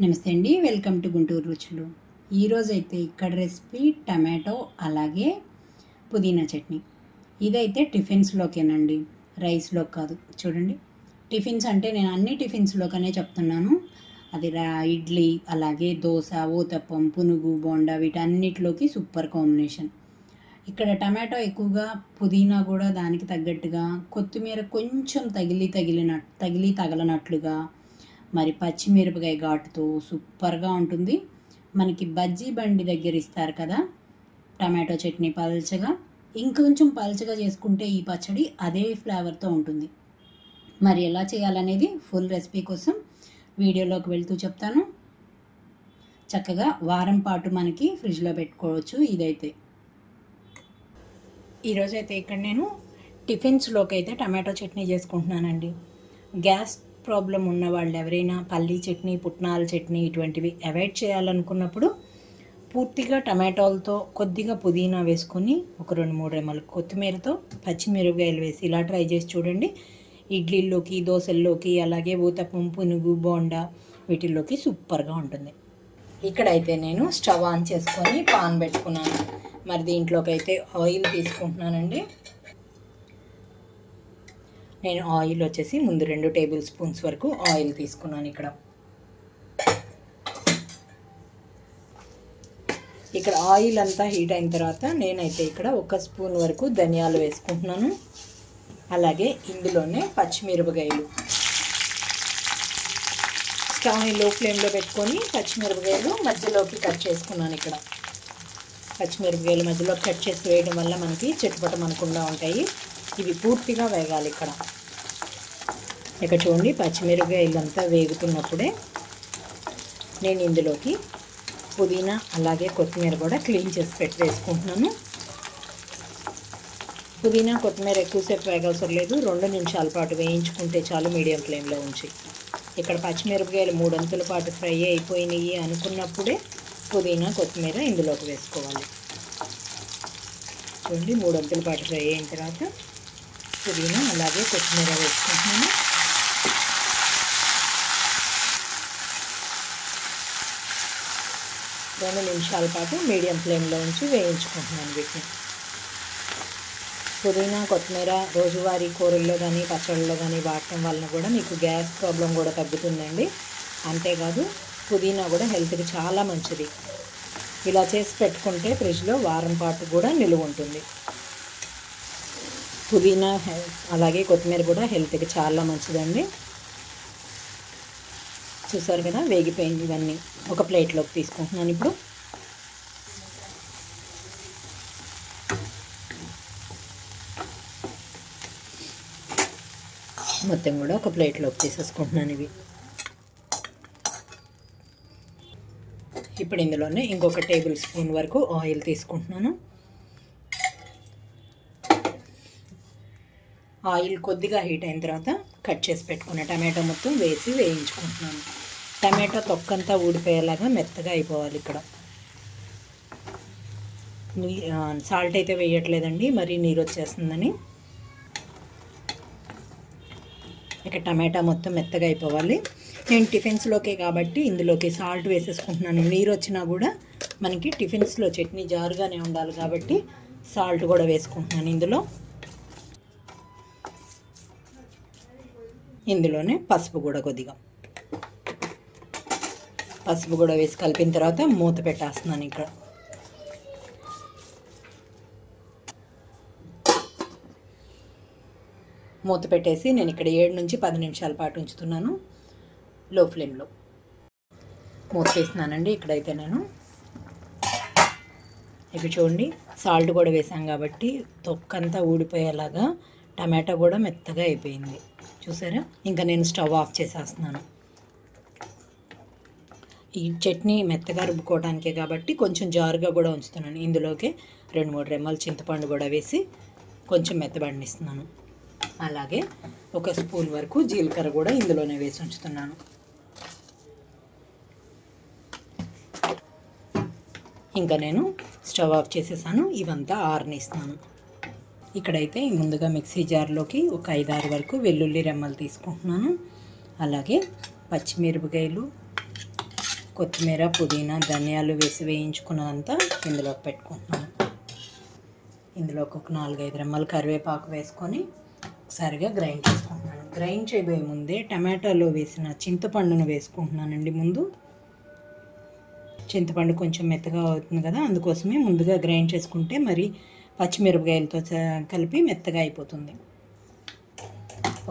నమస్తే అండి, welcome to Guntur రుచులు. ఈరోజు అయితే ఇక్కడ రెసిపీ టమాటో అలాగే పుదీనా చట్నీ. ఇదైతే టిఫిన్స్లోకేనండి, రైస్లో కాదు. చూడండి, టిఫిన్స్ అంటే నేను అన్ని టిఫిన్స్లోకనే చెప్తున్నాను. అది ఇడ్లీ అలాగే దోశ, ఊతప్పం, పునుగు, బోండా వీటన్నిటిలోకి సూపర్ కాంబినేషన్. ఇక్కడ టమాటో ఎక్కువగా, పుదీనా కూడా దానికి తగ్గట్టుగా, కొత్తిమీర కొంచెం తగలనట్లుగా, మరి పచ్చిమిరపకాయ ఘాటుతో సూపర్గా ఉంటుంది. మనకి బజ్జీ బండి దగ్గర ఇస్తారు కదా టమాటో చట్నీ, పల్చగా ఇంకొంచెం పల్చగా చేసుకుంటే ఈ పచ్చడి అదే ఫ్లేవర్తో ఉంటుంది. మరి ఎలా చేయాలనేది ఫుల్ రెసిపీ కోసం వీడియోలోకి వెళ్తూ చెప్తాను. చక్కగా వారం పాటు మనకి ఫ్రిడ్జ్లో పెట్టుకోవచ్చు. ఇదైతే ఈరోజైతే ఇక్కడ నేను టిఫిన్స్లోకి అయితే టమాటో చట్నీ చేసుకుంటున్నానండి. గ్యాస్ ప్రాబ్లం ఉన్న వాళ్ళు ఎవరైనా పల్లీ చట్నీ, పుట్నాల చట్నీ ఇటువంటివి అవాయిడ్ చేయాలనుకున్నప్పుడు పూర్తిగా టమాటోలతో కొద్దిగా పుదీనా వేసుకొని ఒక 2-3 రెమ్మలు కొత్తిమీరతో పచ్చిమిరపకాయలు వేసి ఇలా ట్రై చేసి చూడండి. ఇడ్లీల్లోకి, దోశల్లోకి, అలాగే ఊతప్పం, పునుగు, బోండా వీటిల్లోకి సూపర్గా ఉంటుంది. ఇక్కడైతే నేను స్టవ్ ఆన్ చేసుకొని పాన్ పెట్టుకున్నాను. మరి దీంట్లోకి అయితే ఆయిల్ తీసుకుంటున్నానండి. నేను ఆయిల్ వచ్చేసి ముందు 2 టేబుల్ స్పూన్స్ వరకు ఆయిల్ తీసుకున్నాను. ఇక్కడ ఆయిల్ అంతా హీట్ అయిన తర్వాత నేనైతే ఇక్కడ 1 స్పూన్ వరకు ధనియాలు వేసుకుంటున్నాను. అలాగే ఇందులోనే పచ్చిమిరపకాయలు, స్టవ్ని లో ఫ్లేమ్లో పెట్టుకొని పచ్చిమిరపకాయలు మధ్యలోకి కట్ చేసుకున్నాను. ఇక్కడ పచ్చిమిరపకాయలు మధ్యలో కట్ చేసి వేయడం వల్ల మనకి చిటపటమనకుండా ఉంటాయి. ఇవి పూర్తిగా వేగాలి. ఇక్కడ చూడండి, పచ్చిమిరపకాయలు అంతా వేగుతున్నప్పుడే నేను ఇందులోకి పుదీనా అలాగే కొత్తిమీర కూడా క్లీన్ చేసి వేసుకుంటున్నాను. పుదీనా, కొత్తిమీర ఎక్కువసేపు వేగవసరం లేదు, 2 నిమిషాల పాటు వేయించుకుంటే చాలు మీడియం ఫ్లేమ్లో ఉంచి. ఇక్కడ పచ్చిమిరపకాయలు 3 అంతుల పాటు ఫ్రై అయిపోయినాయి అనుకున్నప్పుడే పుదీనా, కొత్తిమీర ఇందులోకి వేసుకోవాలి. చూడండి, 3 అంతుల పాటు ఫ్రై అయిన తర్వాత పుదీనా అలాగే కొత్తిమీర వేసుకుంటున్నాను. రెండు నిమిషాల పాటు మీడియం ఫ్లేమ్లో ఉంచి వేయించుకుంటున్నాను వీటిని. పుదీనా, కొత్తిమీర రోజువారీ కూరల్లో కానీ పచ్చళ్ళలో కానీ వాడటం వలన కూడా మీకు గ్యాస్ ప్రాబ్లం కూడా తగ్గుతుందండి. అంతేకాదు పుదీనా కూడా హెల్త్కి చాలా మంచిది. ఇలా చేసి పెట్టుకుంటే ఫ్రిడ్జ్లో వారం పాటు కూడా నిలువ ఉంటుంది. పుదీనా అలాగే కొత్తిమీర కూడా హెల్త్కి చాలా మంచిదండి. చూసారు కదా, వేగిపోయింది. ఇవన్నీ ఒక ప్లేట్లోకి తీసుకుంటున్నాను. ఇప్పుడు మొత్తం కూడా ఒక ప్లేట్లోకి తీసేసుకుంటున్నాను ఇవి. ఇప్పుడు ఇందులోనే ఇంకొక టేబుల్ స్పూన్ వరకు ఆయిల్ తీసుకుంటున్నాను. ఆయిల్ కొద్దిగా హీట్ అయిన తర్వాత కట్ చేసి పెట్టుకున్న టమాటో మొత్తం వేసి వేయించుకుంటున్నాను. టమాటో తొక్కంతా ఊడిపోయేలాగా మెత్తగా అయిపోవాలి. ఇక్కడ సాల్ట్ అయితే వేయట్లేదండి, మరీ నీరు వచ్చేస్తుందని. ఇక టమాటా మొత్తం మెత్తగా అయిపోవాలి. నేను టిఫిన్స్లోకే కాబట్టి ఇందులోకి సాల్ట్ వేసేసుకుంటున్నాను. నీరు వచ్చినా కూడా మనకి టిఫిన్స్లో చట్నీ జారుగానే ఉండాలి కాబట్టి సాల్ట్ కూడా వేసుకుంటున్నాను. ఇందులోనే పసుపు కూడా పసుపు కూడా వేసి కలిపిన తర్వాత మూత పెట్టేస్తున్నాను. ఇక్కడ మూత పెట్టేసి నేను ఇక్కడ 7 నుంచి 10 నిమిషాల పాటు ఉంచుతున్నాను లో ఫ్లేమ్లో. మూత వేస్తున్నానండి. ఇక్కడైతే నేను ఇక్కడ చూడండి, సాల్ట్ కూడా వేసాం కాబట్టి తొక్కంతా ఊడిపోయేలాగా టమాటా కూడా మెత్తగా అయిపోయింది. చూసారా? ఇంకా నేను స్టవ్ ఆఫ్ చేసేస్తున్నాను. ఈ చట్నీ మెత్తగా రుబ్బుకోవడానికే కాబట్టి కొంచెం జారుగా కూడా ఉంచుతున్నాను. ఇందులోకి 2-3 రెమ్మలు చింతపండు కూడా వేసి కొంచెం మెత్తబడినిస్తున్నాను. అలాగే 1 స్పూన్ వరకు జీలకర్ర కూడా ఇందులోనే వేసి ఉంచుతున్నాను. ఇంకా నేను స్టవ్ ఆఫ్ చేసేసాను. ఇవంతా ఆరనిస్తున్నాను. ఇక్కడైతే ముందుగా మిక్సీ జార్లోకి ఒక 5-6 వరకు వెల్లుల్లి రెమ్మలు తీసుకుంటున్నాను. అలాగే పచ్చిమిరపకాయలు, కొత్తిమీర, పుదీనా, ధనియాలు వేసి వేయించుకున్నదంతా ఇందులోకి పెట్టుకుంటున్నాను. ఇందులోకి ఒక 4-5 రెమ్మలు కరివేపాకు వేసుకొని ఒకసారిగా గ్రైండ్ చేసుకుంటున్నాను. గ్రైండ్ చేయబోయే ముందే టమాటాలో వేసిన చింతపండును వేసుకుంటున్నానండి. ముందు చింతపండు కొంచెం మెత్తగా అవుతుంది కదా, అందుకోసమే ముందుగా గ్రైండ్ చేసుకుంటే మరి పచ్చిమిరపకాయలతో కలిపి మెత్తగా అయిపోతుంది.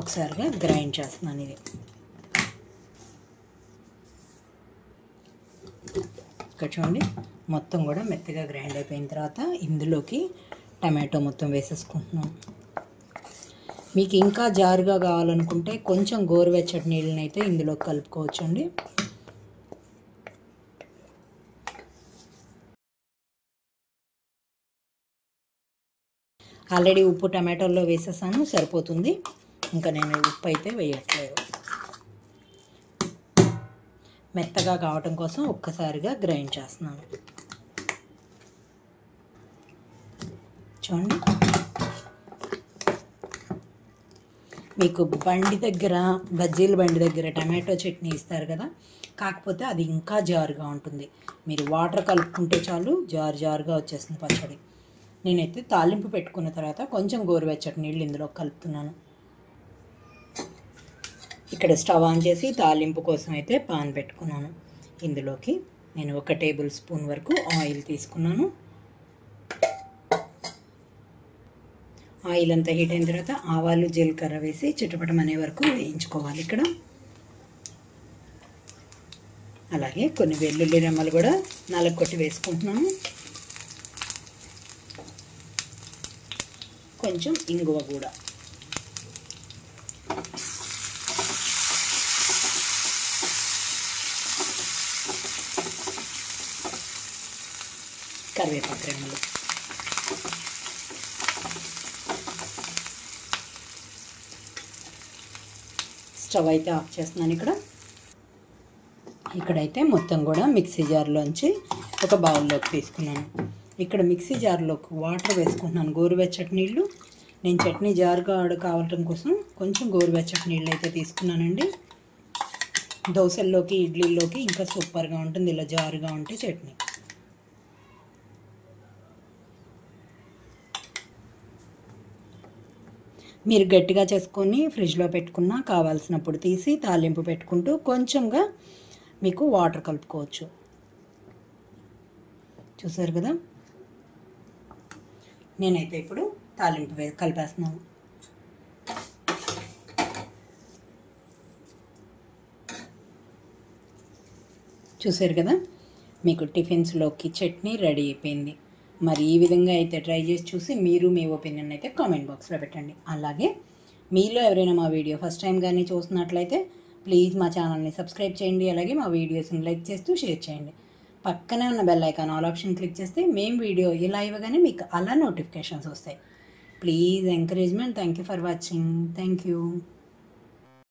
ఒకసారిగా గ్రైండ్ చేస్తున్నాను. ఇది ఇక్కడ చూడండి, మొత్తం కూడా మెత్తగా గ్రైండ్ అయిపోయిన తర్వాత ఇందులోకి టమాటో మొత్తం వేసేసుకుంటున్నాను. మీకు ఇంకా జారుగా కావాలనుకుంటే కొంచెం గోరువెచ్చటి నీళ్ళని అయితే ఇందులో కలుపుకోవచ్చు అండి. ఆల్రెడీ ఉప్పు టమాటోల్లో వేసేసాను, సరిపోతుంది. ఇంకా నేను ఉప్పు అయితే వేయట్లేదు. మెత్తగా కావటం కోసం ఒక్కసారిగా గ్రైండ్ చేస్తున్నాను. చూడండి, మీకు బండి దగ్గర, బజ్జీల బండి దగ్గర టమాటో చట్నీ ఇస్తారు కదా, కాకపోతే అది ఇంకా జారుగా ఉంటుంది. మీరు వాటర్ కలుపుకుంటే చాలు, జారుగా వచ్చేస్తుంది పచ్చడి. నేనైతే తాలింపు పెట్టుకున్న తర్వాత కొంచెం గోరువెచ్చటి నీళ్ళు ఇందులో కలుపుతున్నాను. ఇక్కడ స్టవ్ ఆన్ చేసి తాలింపు కోసం అయితే పాన్ పెట్టుకున్నాను. ఇందులోకి నేను 1 టేబుల్ స్పూన్ వరకు ఆయిల్ తీసుకున్నాను. ఆయిల్ అంతా హీట్ అయిన తర్వాత ఆవాలు, జీలకర్ర వేసి చిటపటమనే వరకు వేయించుకోవాలి. ఇక్కడ అలాగే కొన్ని వెల్లుల్లి రెమ్మలు కూడా నలగొట్టి వేసుకుంటున్నాను. కొంచెం ఇంగువ కూడా. కరివేపాకు రెమ్మలు. స్టవ్ అయితే ఆఫ్ చేస్తున్నాను. ఇక్కడైతే మొత్తం కూడా మిక్సీ జార్లోంచి ఒక బౌల్లోకి తీసుకున్నాను. ఇక్కడ మిక్సీ జార్లోకి వాటర్ వేసుకుంటున్నాను, గోరువెచ్చటి నీళ్ళు. నేను చట్నీ జారుగా కావటం కోసం కొంచెం గోరువెచ్చటి నీళ్ళు అయితే తీసుకున్నానండి. దోశల్లోకి, ఇడ్లీల్లోకి ఇంకా సూపర్గా ఉంటుంది ఇలా జారుగా ఉంటే చట్నీ. మీరు గట్టిగా చేసుకొని ఫ్రిడ్జ్లో పెట్టుకున్నా కావాల్సినప్పుడు తీసి తాలింపు పెట్టుకుంటూ కొంచెంగా మీకు వాటర్ కలుపుకోవచ్చు. చూసారు కదా, నేనైతే ఇప్పుడు తాలింపు కలిపేస్తున్నాను. చూసారు కదా, మీకు టిఫిన్స్లోకి చట్నీ రెడీ అయిపోయింది. మరి ఈ విధంగా అయితే ట్రై చేసి చూసి మీరు మీ ఒపీనియన్ అయితే కామెంట్ బాక్స్లో పెట్టండి. అలాగే మీలో ఎవరైనా మా వీడియో ఫస్ట్ టైం కానీ చూస్తున్నట్లయితే ప్లీజ్ మా ఛానల్ని సబ్స్క్రైబ్ చేయండి. అలాగే మా వీడియోస్ని లైక్ చేస్తూ షేర్ చేయండి. పక్కనే ఉన్న bell icon all option click చేస్తే మేము వీడియో ఇలా ఇవ్వగానే మీకు అలా నోటిఫికేషన్స్ వస్తాయి. Please encouragement. Thank you for watching. Thank you.